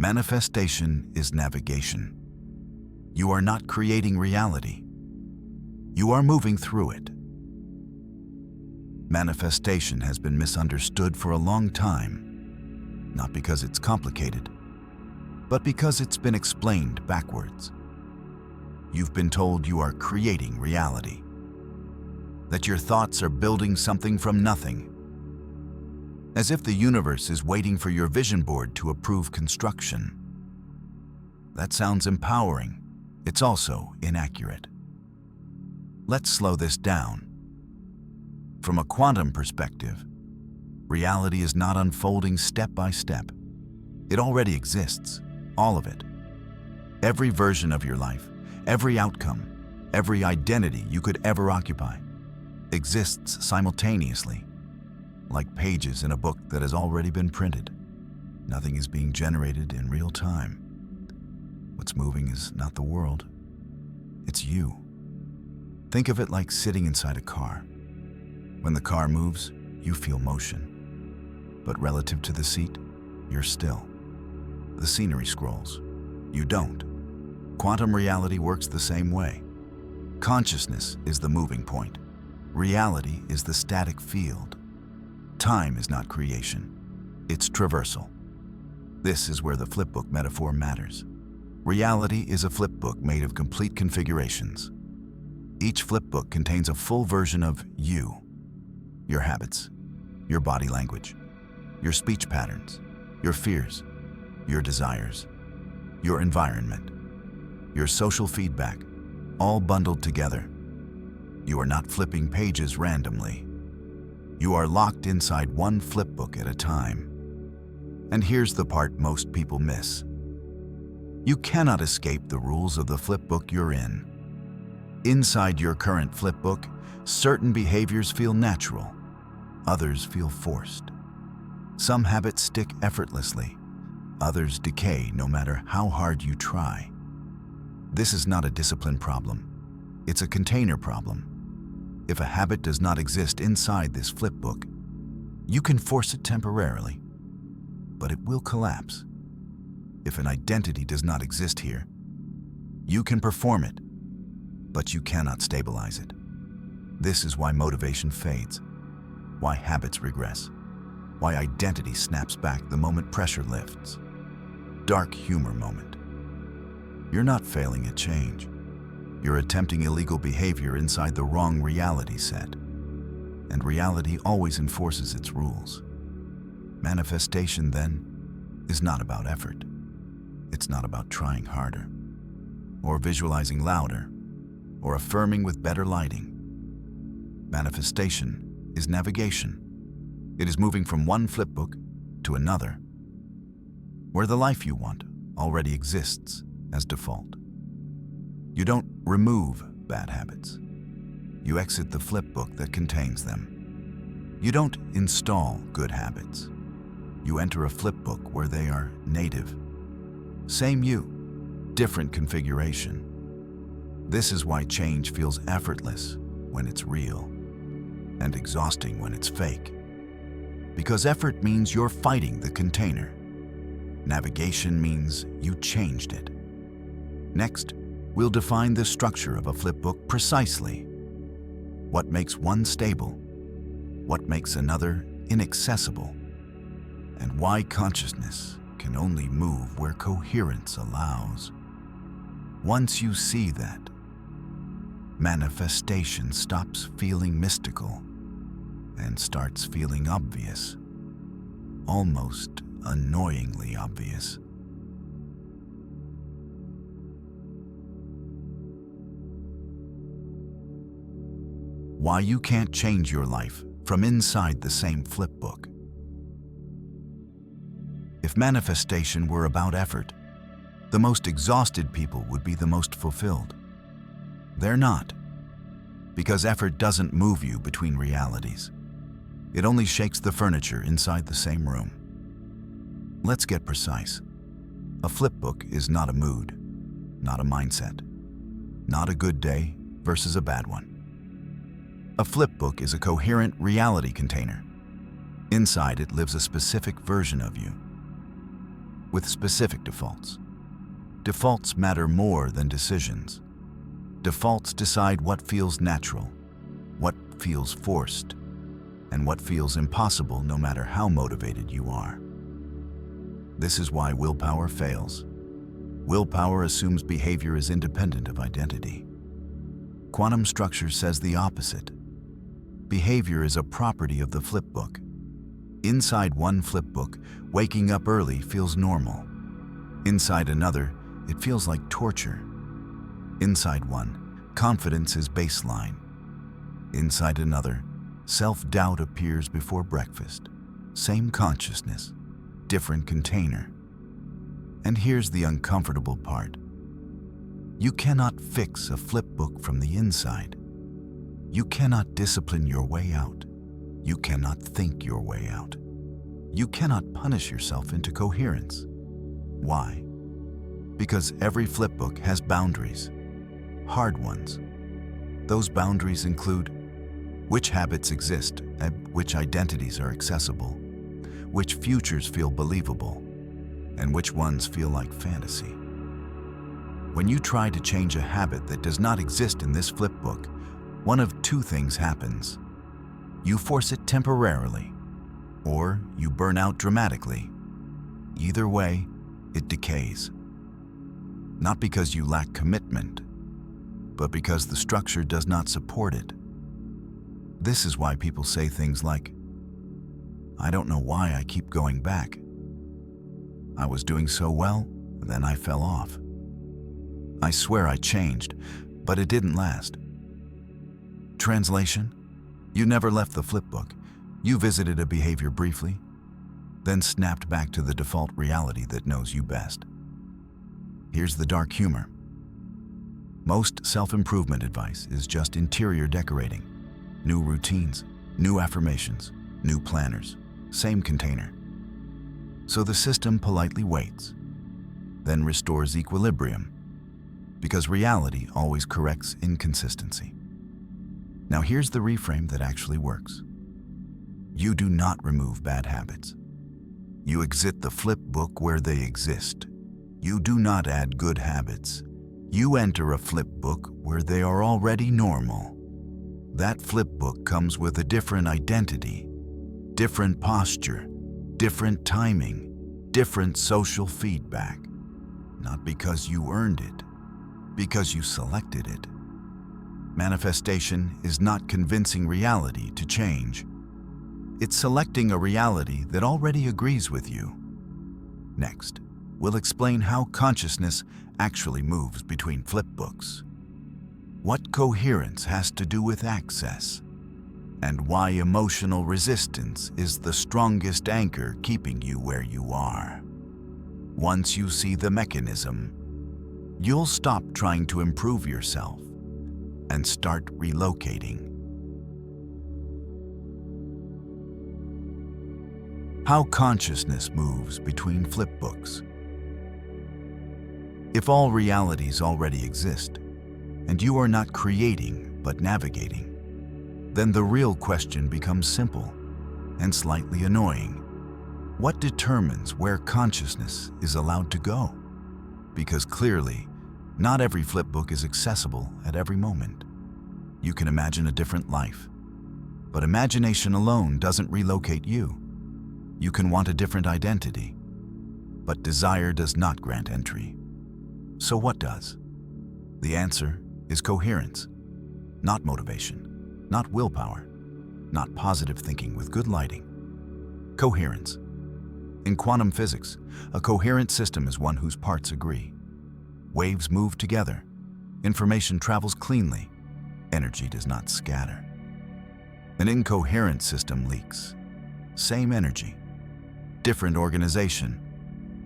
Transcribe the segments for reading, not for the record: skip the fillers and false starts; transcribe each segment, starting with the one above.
Manifestation is navigation. You are not creating reality. You are moving through it. Manifestation has been misunderstood for a long time, not because it's complicated, but because it's been explained backwards. You've been told you are creating reality, that your thoughts are building something from nothing, as if the universe is waiting for your vision board to approve construction. That sounds empowering. It's also inaccurate. Let's slow this down. From a quantum perspective, reality is not unfolding step by step. It already exists, all of it. Every version of your life, every outcome, every identity you could ever occupy exists simultaneously, like pages in a book that has already been printed. Nothing is being generated in real time. What's moving is not the world, it's you. Think of it like sitting inside a car. When the car moves, you feel motion. But relative to the seat, you're still. The scenery scrolls. You don't. Quantum reality works the same way. Consciousness is the moving point. Reality is the static field. Time is not creation. It's traversal. This is where the flipbook metaphor matters. Reality is a flipbook made of complete configurations. Each flipbook contains a full version of you. Your habits, your body language, your speech patterns, your fears, your desires, your environment, your social feedback, all bundled together. You are not flipping pages randomly. You are locked inside one flipbook at a time. And here's the part most people miss. You cannot escape the rules of the flipbook you're in. Inside your current flipbook, certain behaviors feel natural, others feel forced. Some habits stick effortlessly, others decay no matter how hard you try. This is not a discipline problem, it's a container problem. If a habit does not exist inside this flipbook, you can force it temporarily, but it will collapse. If an identity does not exist here, you can perform it, but you cannot stabilize it. This is why motivation fades, why habits regress, why identity snaps back the moment pressure lifts. Dark humor moment. You're not failing at change. You're attempting illegal behavior inside the wrong reality set. And reality always enforces its rules. Manifestation, then, is not about effort. It's not about trying harder, or visualizing louder, or affirming with better lighting. Manifestation is navigation. It is moving from one flipbook to another, where the life you want already exists as default. You don't remove bad habits. You exit the flipbook that contains them. You don't install good habits. You enter a flipbook where they are native. Same you, different configuration. This is why change feels effortless when it's real, and exhausting when it's fake. Because effort means you're fighting the container. Navigation means you changed it. Next, we'll define the structure of a flipbook precisely. What makes one stable? What makes another inaccessible? And why consciousness can only move where coherence allows. Once you see that, manifestation stops feeling mystical and starts feeling obvious, almost annoyingly obvious. Why you can't change your life from inside the same flipbook. If manifestation were about effort, the most exhausted people would be the most fulfilled. They're not, because effort doesn't move you between realities. It only shakes the furniture inside the same room. Let's get precise. A flipbook is not a mood, not a mindset, not a good day versus a bad one. A flipbook is a coherent reality container. Inside it lives a specific version of you. with specific defaults. Defaults matter more than decisions. Defaults decide what feels natural, what feels forced, and what feels impossible no matter how motivated you are. This is why willpower fails. Willpower assumes behavior is independent of identity. Quantum structure says the opposite. Behavior is a property of the flipbook. Inside one flipbook, waking up early feels normal. Inside another, it feels like torture. Inside one, confidence is baseline. Inside another, self-doubt appears before breakfast. Same consciousness, different container. And here's the uncomfortable part. You cannot fix a flipbook from the inside. You cannot discipline your way out. You cannot think your way out. You cannot punish yourself into coherence. Why? Because every flipbook has boundaries, hard ones. Those boundaries include which habits exist and which identities are accessible, which futures feel believable, and which ones feel like fantasy. When you try to change a habit that does not exist in this flipbook, one of two things happens. You force it temporarily, or you burn out dramatically. Either way, it decays. Not because you lack commitment, but because the structure does not support it. This is why people say things like, "I don't know why I keep going back. I was doing so well, then I fell off. I swear I changed, but it didn't last." Translation: you never left the flipbook. You visited a behavior briefly, then snapped back to the default reality that knows you best. Here's the dark humor. Most self-improvement advice is just interior decorating. New routines, new affirmations, new planners, same container. So the system politely waits, then restores equilibrium, because reality always corrects inconsistency. Now here's the reframe that actually works. You do not remove bad habits. You exit the flipbook where they exist. You do not add good habits. You enter a flipbook where they are already normal. That flipbook comes with a different identity, different posture, different timing, different social feedback. Not because you earned it, because you selected it. Manifestation is not convincing reality to change. It's selecting a reality that already agrees with you. Next, we'll explain how consciousness actually moves between flipbooks, what coherence has to do with access, and why emotional resistance is the strongest anchor keeping you where you are. Once you see the mechanism, you'll stop trying to improve yourself and start relocating. How consciousness moves between flipbooks. If all realities already exist, and you are not creating but navigating, then the real question becomes simple and slightly annoying. What determines where consciousness is allowed to go? Because clearly, not every flipbook is accessible at every moment. You can imagine a different life, but imagination alone doesn't relocate you. You can want a different identity, but desire does not grant entry. So what does? The answer is coherence, not motivation, not willpower, not positive thinking with good lighting. Coherence. In quantum physics, a coherent system is one whose parts agree. Waves move together, information travels cleanly, energy does not scatter. An incoherent system leaks. Same energy, different organization.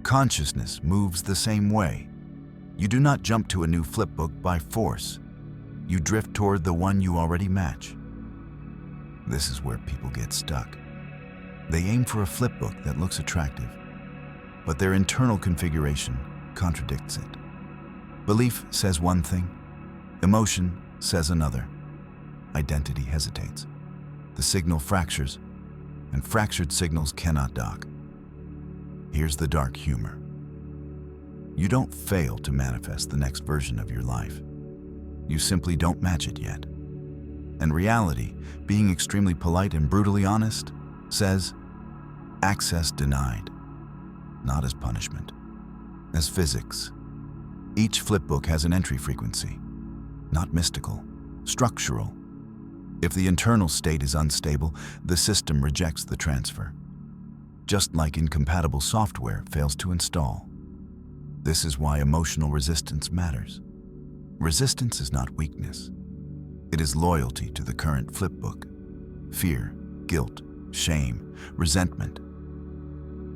Consciousness moves the same way. You do not jump to a new flipbook by force. You drift toward the one you already match. This is where people get stuck. They aim for a flipbook that looks attractive, but their internal configuration contradicts it. Belief says one thing, emotion says another. Identity hesitates. The signal fractures, and fractured signals cannot dock. Here's the dark humor. You don't fail to manifest the next version of your life. You simply don't match it yet. And reality, being extremely polite and brutally honest, says, access denied, not as punishment, as physics. Each flipbook has an entry frequency, not mystical, structural. If the internal state is unstable, the system rejects the transfer, just like incompatible software fails to install. This is why emotional resistance matters. Resistance is not weakness. It is loyalty to the current flipbook. Fear, guilt, shame, resentment.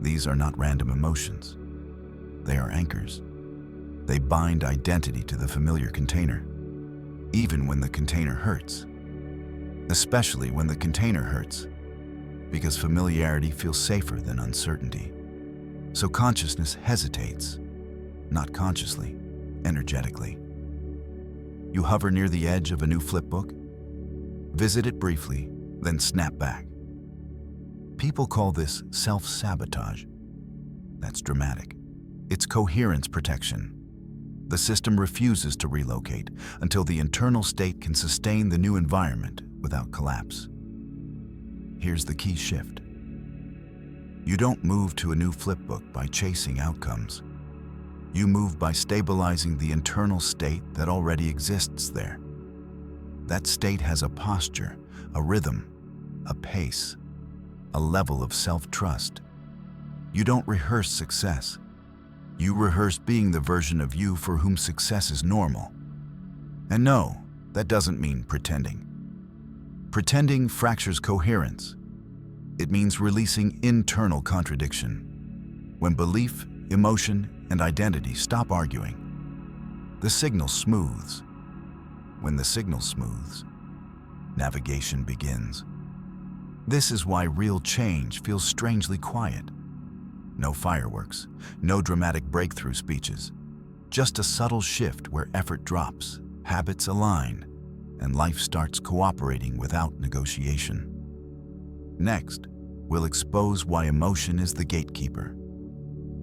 These are not random emotions. They are anchors. They bind identity to the familiar container, even when the container hurts. Especially when the container hurts, because familiarity feels safer than uncertainty. So consciousness hesitates, not consciously, energetically. You hover near the edge of a new flipbook, visit it briefly, then snap back. People call this self-sabotage. That's dramatic. It's coherence protection. The system refuses to relocate until the internal state can sustain the new environment without collapse. Here's the key shift. You don't move to a new flipbook by chasing outcomes. You move by stabilizing the internal state that already exists there. That state has a posture, a rhythm, a pace, a level of self-trust. You don't rehearse success. You rehearse being the version of you for whom success is normal. And no, that doesn't mean pretending. Pretending fractures coherence. It means releasing internal contradiction. When belief, emotion, and identity stop arguing, the signal smooths. When the signal smooths, navigation begins. This is why real change feels strangely quiet. No fireworks, no dramatic breakthrough speeches, just a subtle shift where effort drops, habits align, and life starts cooperating without negotiation. Next, we'll expose why emotion is the gatekeeper,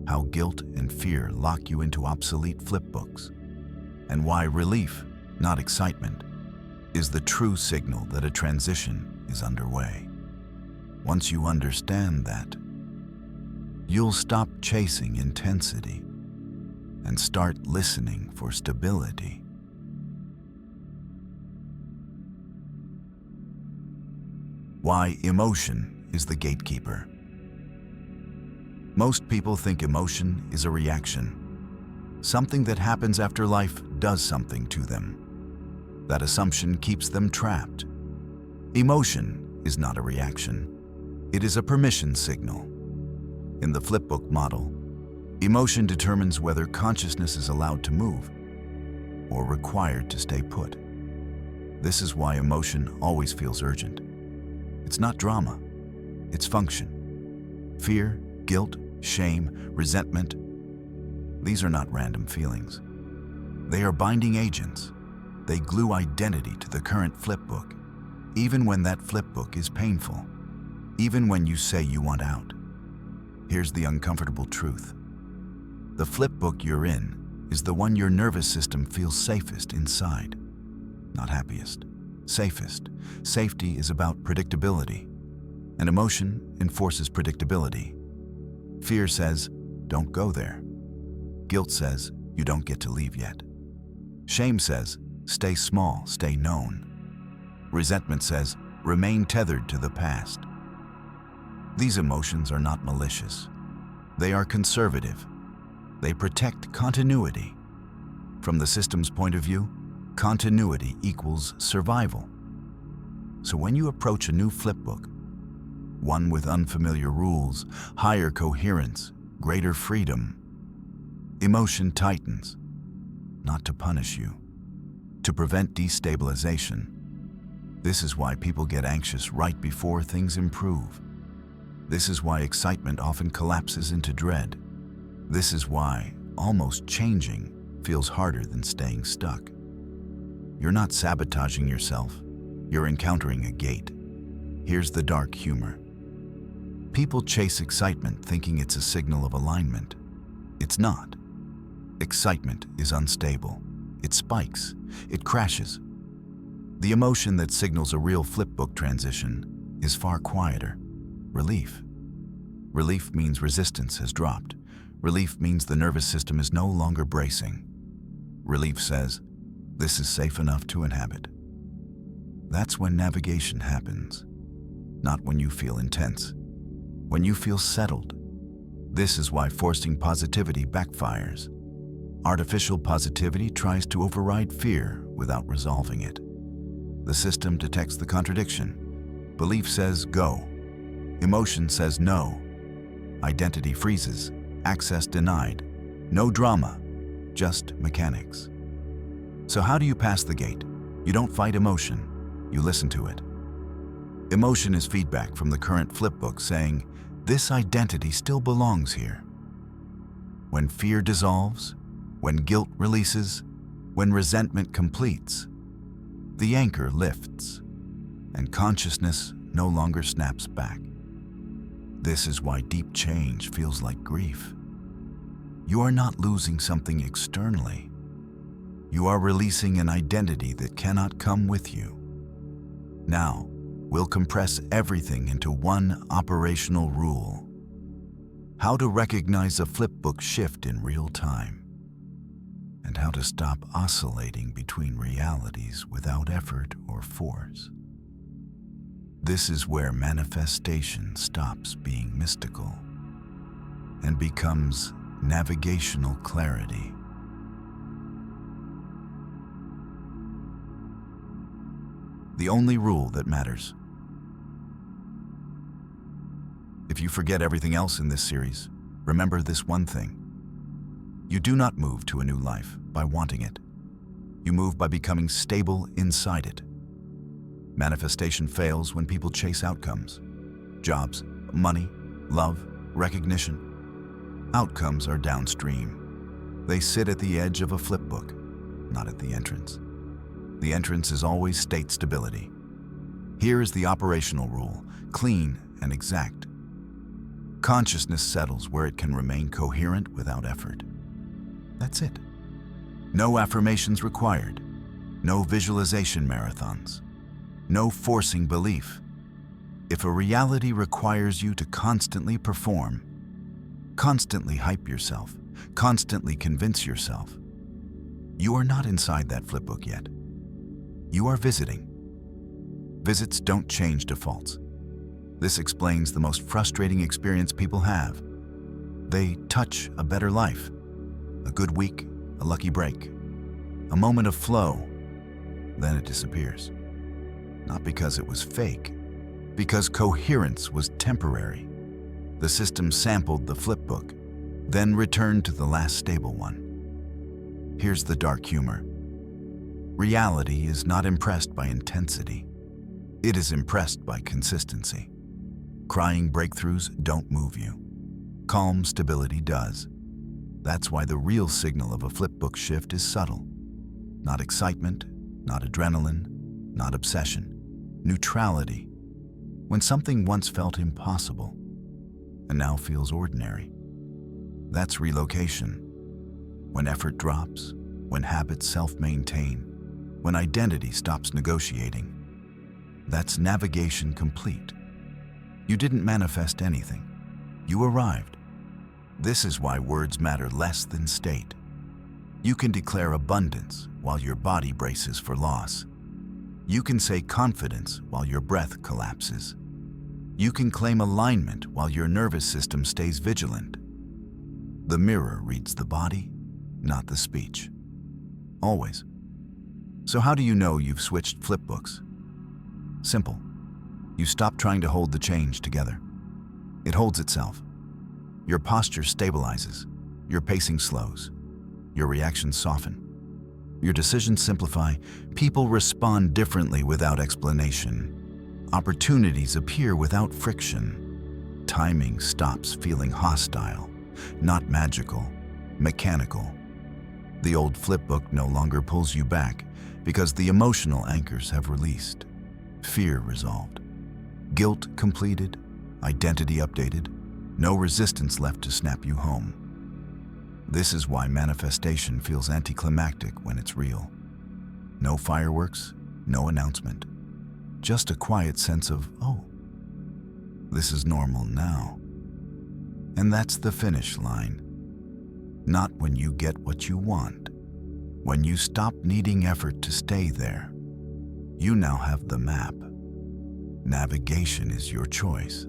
how guilt and fear lock you into obsolete flipbooks, and why relief, not excitement, is the true signal that a transition is underway. Once you understand that, you'll stop chasing intensity and start listening for stability. Why emotion is the gatekeeper. Most people think emotion is a reaction, something that happens after life does something to them. That assumption keeps them trapped. Emotion is not a reaction. It is a permission signal. In the flipbook model, emotion determines whether consciousness is allowed to move or required to stay put. This is why emotion always feels urgent. It's not drama, it's function. Fear, guilt, shame, resentment, these are not random feelings. They are binding agents. They glue identity to the current flipbook, even when that flipbook is painful, even when you say you want out. Here's the uncomfortable truth. The flipbook you're in is the one your nervous system feels safest inside, not happiest. Safest. Safety is about predictability, and emotion enforces predictability. Fear says, don't go there. Guilt says, you don't get to leave yet. Shame says, stay small, stay known. Resentment says, remain tethered to the past. These emotions are not malicious. They are conservative. They protect continuity. From the system's point of view, continuity equals survival. So when you approach a new flipbook, one with unfamiliar rules, higher coherence, greater freedom, emotion tightens, not to punish you, to prevent destabilization. This is why people get anxious right before things improve. This is why excitement often collapses into dread. This is why almost changing feels harder than staying stuck. You're not sabotaging yourself. You're encountering a gate. Here's the dark humor. People chase excitement thinking it's a signal of alignment. It's not. Excitement is unstable. It spikes. It crashes. The emotion that signals a real flipbook transition is far quieter. Relief. Relief means resistance has dropped. Relief means the nervous system is no longer bracing. Relief says, this is safe enough to inhabit. That's when navigation happens. Not when you feel intense. When you feel settled. This is why forcing positivity backfires. Artificial positivity tries to override fear without resolving it. The system detects the contradiction. Belief says go. Emotion says no. Identity freezes. Access denied. No drama, just mechanics. So how do you pass the gate? You don't fight emotion, you listen to it. Emotion is feedback from the current flipbook saying, this identity still belongs here. When fear dissolves, when guilt releases, when resentment completes, the anchor lifts, and consciousness no longer snaps back. This is why deep change feels like grief. You are not losing something externally. You are releasing an identity that cannot come with you. Now, we'll compress everything into one operational rule. How to recognize a flipbook shift in real time, and how to stop oscillating between realities without effort or force. This is where manifestation stops being mystical and becomes navigational clarity. The only rule that matters. If you forget everything else in this series, remember this one thing. You do not move to a new life by wanting it. You move by becoming stable inside it. Manifestation fails when people chase outcomes. Jobs, money, love, recognition. Outcomes are downstream. They sit at the edge of a flipbook, not at the entrance. The entrance is always state stability. Here is the operational rule, clean and exact. Consciousness settles where it can remain coherent without effort. That's it. No affirmations required. No visualization marathons. No forcing belief. If a reality requires you to constantly perform, constantly hype yourself, constantly convince yourself, you are not inside that flipbook yet. You are visiting. Visits don't change defaults. This explains the most frustrating experience people have. They touch a better life, a good week, a lucky break, a moment of flow, then it disappears. Not because it was fake, because coherence was temporary. The system sampled the flipbook, then returned to the last stable one. Here's the dark humor. Reality is not impressed by intensity. It is impressed by consistency. Crying breakthroughs don't move you. Calm stability does. That's why the real signal of a flipbook shift is subtle. Not excitement, not adrenaline, not obsession. Neutrality. When something once felt impossible and now feels ordinary. That's relocation. When effort drops, when habits self-maintain, when identity stops negotiating. That's navigation complete. You didn't manifest anything. You arrived. This is why words matter less than state. You can declare abundance while your body braces for loss. You can say confidence while your breath collapses. You can claim alignment while your nervous system stays vigilant. The mirror reads the body, not the speech. Always. So how do you know you've switched flipbooks? Simple. You stop trying to hold the change together. It holds itself. Your posture stabilizes. Your pacing slows. Your reactions soften. Your decisions simplify. People respond differently without explanation. Opportunities appear without friction. Timing stops feeling hostile, not magical, mechanical. The old flipbook no longer pulls you back because the emotional anchors have released. Fear resolved. Guilt completed. Identity updated. No resistance left to snap you home. This is why manifestation feels anticlimactic when it's real. No fireworks, no announcement. Just a quiet sense of, oh, this is normal now. And that's the finish line. Not when you get what you want. When you stop needing effort to stay there. You now have the map. Navigation is your choice.